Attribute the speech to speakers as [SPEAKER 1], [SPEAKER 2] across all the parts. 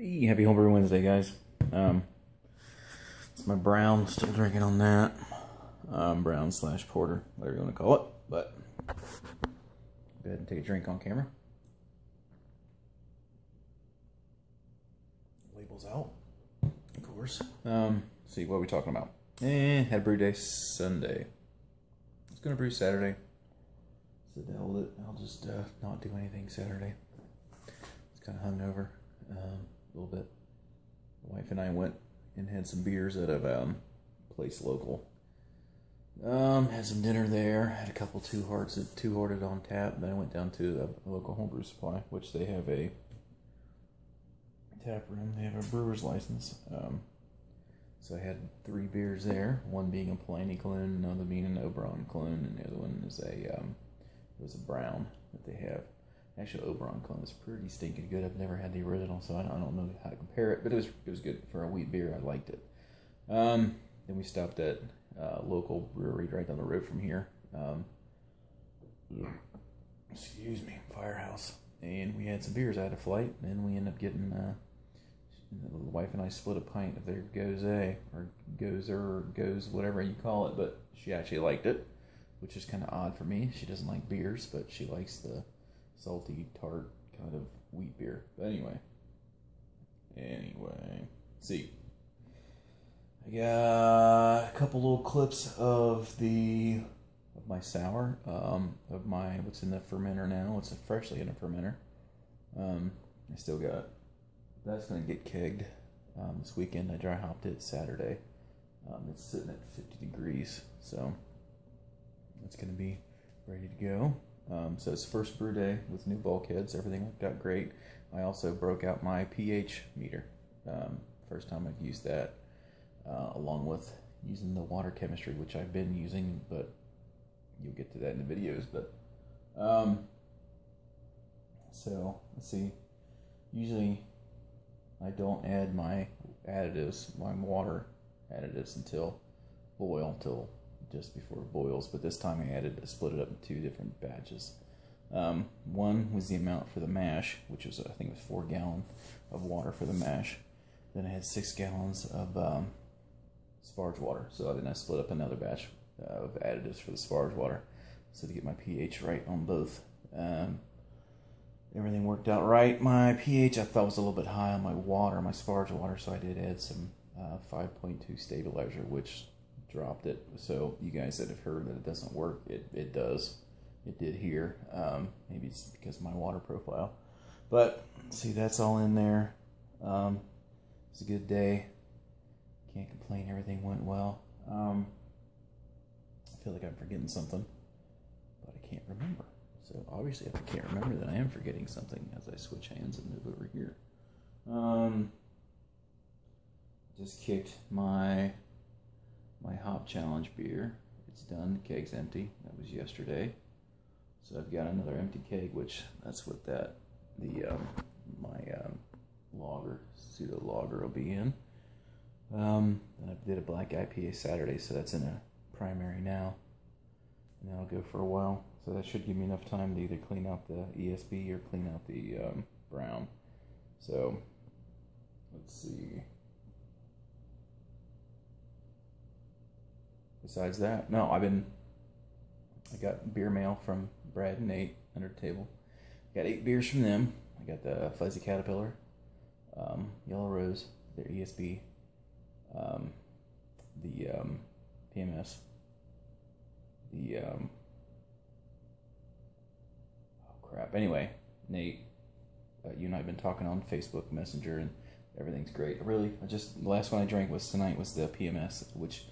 [SPEAKER 1] Hey, happy Homebrew Wednesday, guys. It's my brown, still drinking on that. Brown slash porter, whatever you want to call it. But go ahead and take a drink on camera. Labels out, of course. See, what are we talking about? Had a brew day Sunday. I was gonna brew Saturday. So the hell with it. I'll just not do anything Saturday. It's kind of hungover. A little bit. The wife and I went and had some beers at a place local. Had some dinner there. Had a couple two hearted on tap. Then I went down to a local homebrew supply, which they have a tap room. They have a brewer's license. So I had 3 beers there. One being a Pliny clone, another being an Oberon clone, and the other one is a brown that they have. Actually, Oberon clone is pretty stinking good. I've never had the original, so I don't know how to compare it, but it was good for a wheat beer. I liked it. Then we stopped at a local brewery right down the road from here. Excuse me, Firehouse, and we had some beers. I had a flight, and we ended up getting. The wife and I split a pint of their goes whatever you call it, but she actually liked it, which is kind of odd for me. She doesn't like beers, but she likes the salty, tart kind of wheat beer. But anyway, see, I got a couple little clips of my sour, of my what's in the fermenter now. It's freshly in a fermenter. I still got. That's going to get kegged this weekend. I dry hopped it Saturday. It's sitting at 50 degrees, so it's going to be ready to go. So it's first brew day with new bulkheads. Everything worked out great. I also broke out my pH meter. First time I've used that, along with using the water chemistry, which I've been using, but you'll get to that in the videos. But so let's see. Usually I don't add my additives, my water additives, until just before it boils. But this time I split it up into 2 different batches. One was the amount for the mash, which was, I think it was 4 gallons of water for the mash. Then I had 6 gallons of sparge water. So then I split up another batch of additives for the sparge water, so to get my pH right on both. Everything worked out right. My pH I thought was a little bit high on my water, my sparge water, so I did add some 5.2 stabilizer, which dropped it. So you guys that have heard that it doesn't work, it does. It did here. Maybe it's because of my water profile. But see, that's all in there. It's a good day. Can't complain. Everything went well. I feel like I'm forgetting something, but I can't remember. So obviously, if I can't remember, then I am forgetting something as I switch hands and move over here. Just kicked my hop challenge beer. It's done. The keg's empty. That was yesterday. So I've got another empty keg, which that's what my pseudo lager will be in. And I did a black IPA Saturday, so that's in a primary now. And that'll go for a while. So that should give me enough time to either clean out the ESB or clean out the brown. So let's see. Besides that, no, I got beer mail from Brad and Nate under the table. Got 8 beers from them. I got the Fuzzy Caterpillar, Yellow Rose, their ESB, the PMS, the crap. Anyway, Nate, you and I have been talking on Facebook Messenger, and everything's great. Really, the last one I drank tonight was the PMS, which,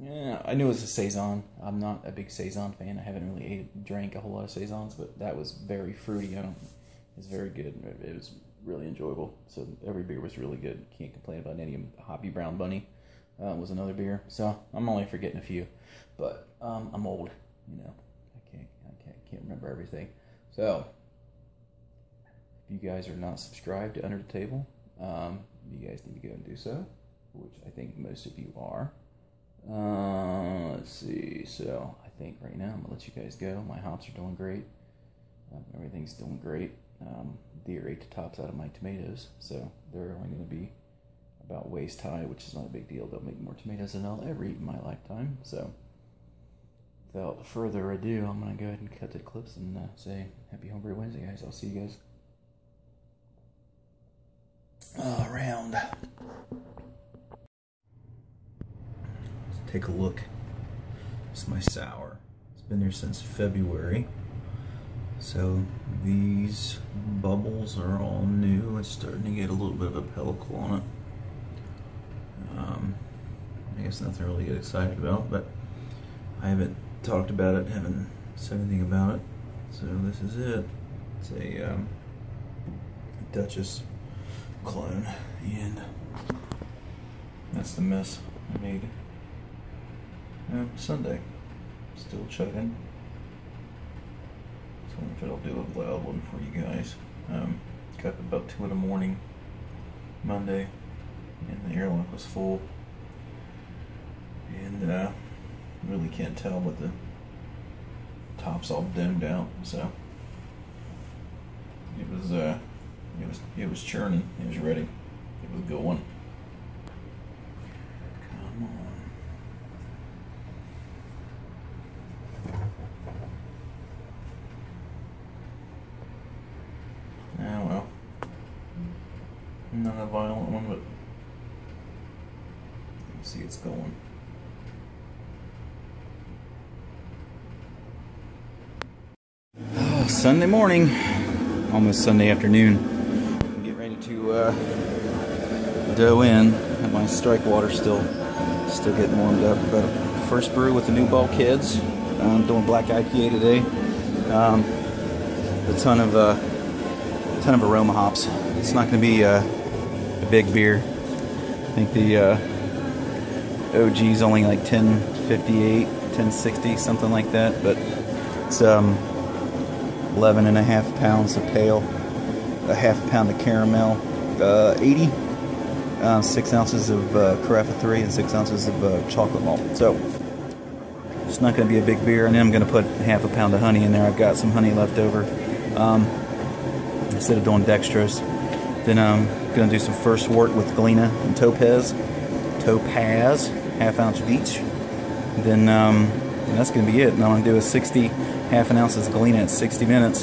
[SPEAKER 1] yeah, I knew it was a saison. I'm not a big saison fan. I haven't really drank a whole lot of saisons, but that was very fruity. It's very good. It was really enjoyable. So every beer was really good. Can't complain about any. Hoppy Brown Bunny was another beer. So I'm only forgetting a few, but I'm old, I can't remember everything. So, if you guys are not subscribed to Under the Table, you guys need to go and do so, which I think most of you are. Let's see, so I think right now I'm going to let you guys go. My hops are doing great. Everything's doing great. Deer ate the tops out of my tomatoes, so they're only going to be about waist high, which is not a big deal. They'll make more tomatoes than I'll ever eat in my lifetime. So without further ado, I'm going to go ahead and cut the clips and say happy Homebrew Wednesday, guys. I'll see you guys around. Let's take a look. It's my sour. It's been there since February. So these bubbles are all new. It's starting to get a little bit of a pellicle on it. I guess nothing really to get excited about, but I haven't talked about it, haven't said anything about it. So this is it. It's a Duchess clone, and that's the mess I made Sunday. Still chugging. So if it'll do a loud one for you guys. Got up about 2 in the morning Monday, and the airlock was full, and really can't tell, but the top's all domed out. So it was churning. It was ready. It was going. Come on. Oh well. Not a violent one, but you can see it's going. Oh, Sunday morning, almost Sunday afternoon. Get ready to dough in. And my strike water still getting warmed up. Got a first brew with the new bulkheads. I'm doing black IPA today. A ton of aroma hops. It's not going to be a big beer. I think the OG's only like 1058, 1060, something like that. But it's 11.5 pounds of pale, a half pound of caramel, 80, 6 ounces of Carafa 3, and 6 ounces of chocolate malt. So it's not going to be a big beer. And then I'm going to put half a pound of honey in there. I've got some honey left over. Instead of doing dextrose. Then I'm going to do some first wort with Galena and Topaz, half ounce of each. Then that's going to be it. And I'm going to do a 60 half an ounce of Galena at 60 minutes.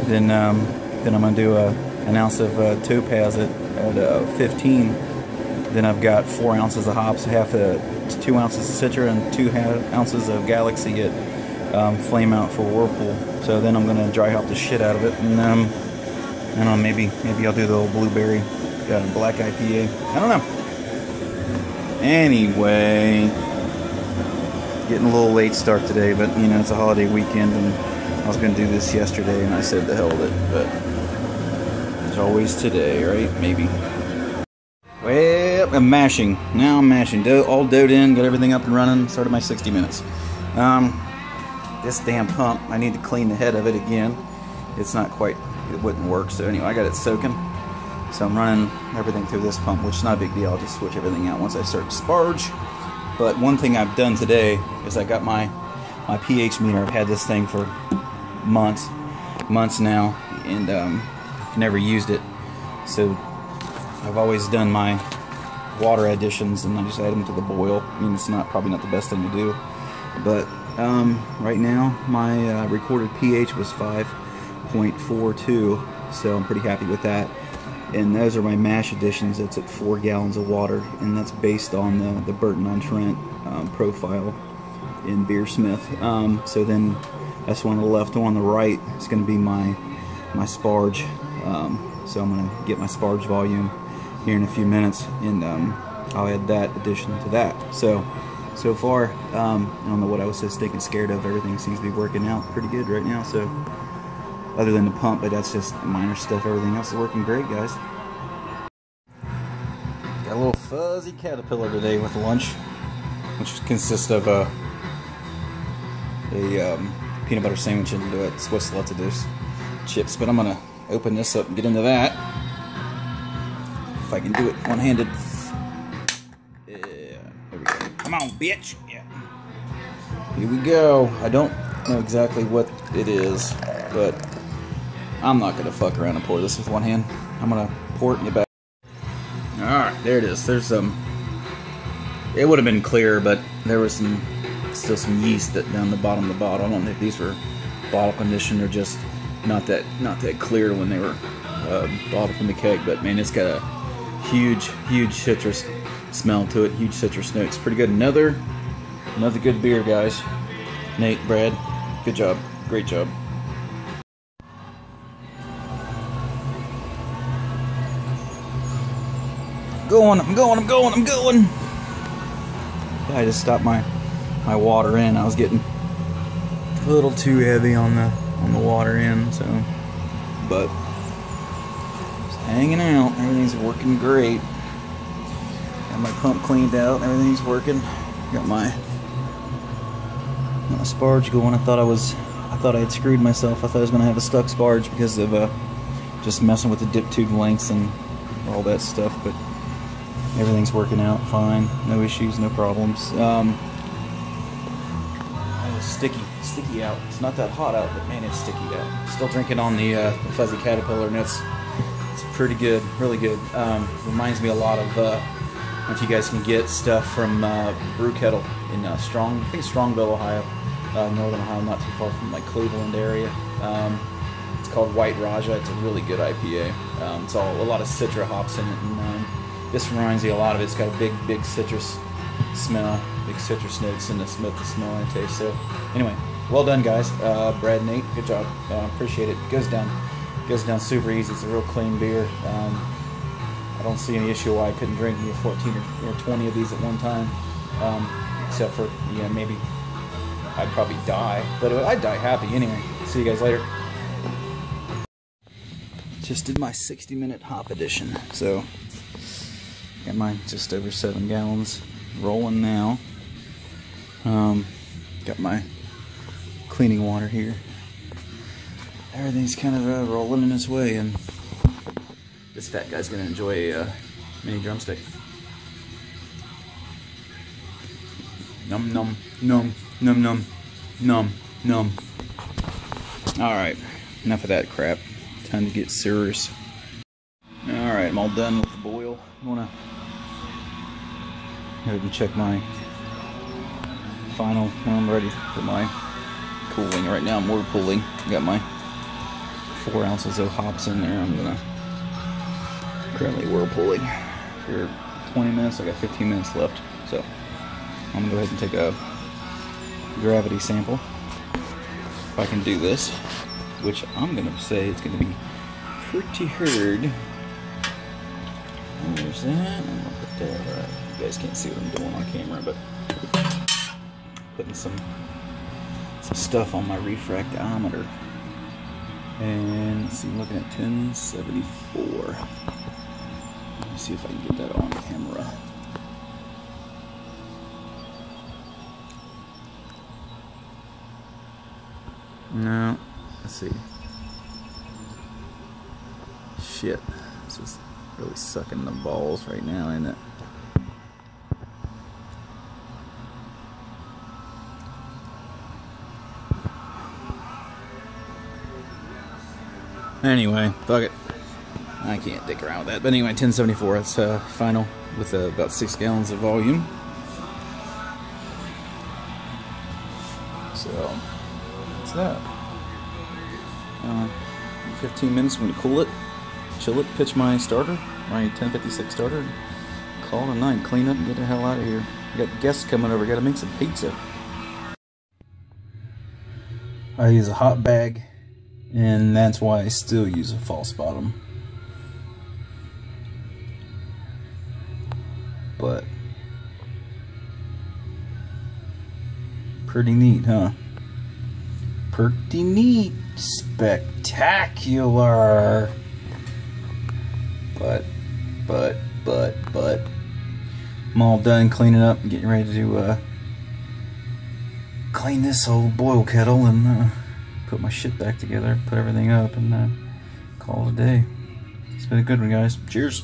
[SPEAKER 1] Then I'm going to do an ounce of Topaz at 15. Then I've got 4 ounces of hops, 2 ounces of Citra, and 2 ounces of Galaxy at Flame Out for Whirlpool. So then I'm going to dry hop the shit out of it, and I don't know, maybe I'll do the old blueberry black IPA. I don't know. Anyway, getting a little late start today, but you know, it's a holiday weekend, and I was going to do this yesterday, and I said the hell with it, but it's always today, right? Maybe. Well, I'm mashing. Now I'm mashing. All doughed in, got everything up and running. Started my 60 minutes. This damn pump, I need to clean the head of it again. It's not quite, it wouldn't work. So anyway, I got it soaking. So I'm running everything through this pump, which is not a big deal. I'll just switch everything out once I start to sparge. But one thing I've done today is I got my pH meter. I've had this thing for months now, and I've never used it. So I've always done my water additions, and I just add them to the boil. I mean, it's probably not the best thing to do, but right now my recorded pH was 5.42, so I'm pretty happy with that. And those are my mash additions. It's at 4 gallons of water, and that's based on the Burton-on-Trent profile in Beersmith. So then that's one on the left. One on the right is going to be my sparge. So I'm going to get my sparge volume here in a few minutes, and I'll add that addition to that. So far, I don't know what I was so stinking scared of. Everything seems to be working out pretty good right now. So other than the pump, but that's just minor stuff. Everything else is working great, guys. Got a little fuzzy caterpillar today with lunch, which consists of a peanut butter sandwich and a Swiss lettuce chips. But I'm gonna open this up and get into that if I can do it one-handed. Yeah, there we go. Come on, bitch. Yeah. Here we go. I don't know exactly what it is, but I'm not gonna fuck around and pour this with one hand. I'm gonna pour it in your back. Alright, there it is. There's some... It would have been clearer, but there was still some yeast down the bottom of the bottle. I don't know if these were bottle conditioned or just not that clear when they were bottled from the keg. But man, it's got a huge citrus smell to it. Huge citrus notes. Pretty good. Another good beer, guys. Nate, Brad, good job. Great job. I'm going. I just stopped my water in. I was getting a little too heavy on the water in, so, but just hanging out. Everything's working great. Got my pump cleaned out. Everything's working. Got my sparge going. I thought I had screwed myself. I thought I was gonna have a stuck sparge because of just messing with the dip tube lengths and all that stuff, but everything's working out fine. No issues, no problems. It's sticky out. It's not that hot out, but man, it's sticky out. Still drinking on the Fuzzy Caterpillar, and it's pretty good, really good. Reminds me a lot of, I don't know if you guys can get stuff from Brew Kettle in I think Strongville, Ohio, Northern Ohio, not too far from like Cleveland area. It's called White Raja. It's a really good IPA. It's a lot of Citra hops in it, and this reminds me a lot of it. It's got a big citrus smell, big citrus notes in the smell and taste. So anyway, well done, guys. Brad, Nate, good job. Appreciate it. Goes down super easy. It's a real clean beer. I don't see any issue why I couldn't drink 14 or 20 of these at one time, except for maybe I'd probably die, but I'd die happy anyway. See you guys later. Just did my 60-minute hop edition, so got mine just over 7 gallons rolling now. Got my cleaning water here. Everything's kind of rolling in its way, and this fat guy's gonna enjoy a mini drumstick. Num num num num num num num. Alright, enough of that crap. Time to get serious. Alright, I'm all done with the boil. I wanna go ahead and check my final. I'm ready for my cooling. Right now I'm whirlpooling. Got my 4 ounces of hops in there. I'm gonna currently whirlpooling for 20 minutes. I got 15 minutes left, so I'm gonna go ahead and take a gravity sample if I can do this, which I'm gonna say it's gonna be pretty hard. There's that. I'm gonna put that. You guys can't see what I'm doing on camera, but putting some stuff on my refractometer. And let's see, I'm looking at 1074. Let me see if I can get that on camera. No, let's see. Shit, this is really sucking the balls right now, isn't it? Anyway, fuck it. I can't dick around with that. But anyway, 1074, it's final with about 6 gallons of volume. So, what's that? 15 minutes, I'm going to cool it, chill it, pitch my starter, my 1056 starter, and call it a night, clean up, and get the hell out of here. I got guests coming over, got to make some pizza. I use a hot bag, and that's why I still use a false bottom. But pretty neat, huh? Pretty neat. Spectacular. But I'm all done cleaning up and getting ready to clean this old boil kettle and put my shit back together, put everything up, and call it a day. It's been a good one, guys. Cheers.